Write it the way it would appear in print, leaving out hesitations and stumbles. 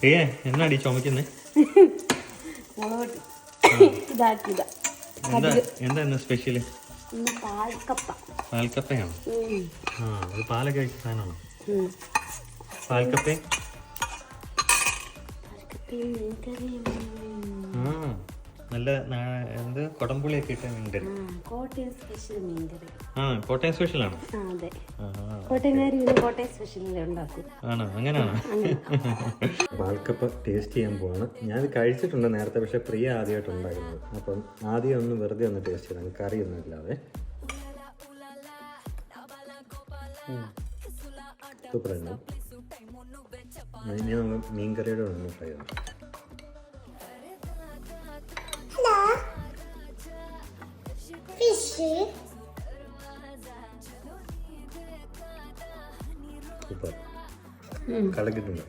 ഏ എന്നാടി ചുമക്കുന്നേ? എന്താ ഇന്ന് സ്പെഷ്യല്? പാൽക്കപ്പയാണോ? ആ അത് പാലൊക്കെ കഴിച്ച സാധനമാണോ? പാൽക്കപ്പ നല്ല എന്ത് കൊടംപുളിയൊക്കെ ഇട്ട മീൻകറി. ആ കോട്ടയം സ്പെഷ്യലാണോ? ആണോ? അങ്ങനെയാണോ? പാൽക്കപ്പ ടേസ്റ്റ് ചെയ്യാൻ പോവാണ്. ഞാൻ കഴിച്ചിട്ടുണ്ട് നേരത്തെ, പക്ഷെ പ്രിയ ആദ്യമായിട്ട് ഉണ്ടാക്കുന്നത്. അപ്പം ആദ്യം ഒന്ന് വെറുതെ ഒന്ന് ടേസ്റ്റ് ചെയ്താൽ, കറിയൊന്നും ഇല്ലാതെ. സൂപ്പറായിരുന്നു. ഇനി നമ്മൾ മീൻ കറിയുടെ ഒന്ന് ട്രൈ ചെയ്യാം. സൂപ്പർ, കളക്കിട്ടുണ്ട്.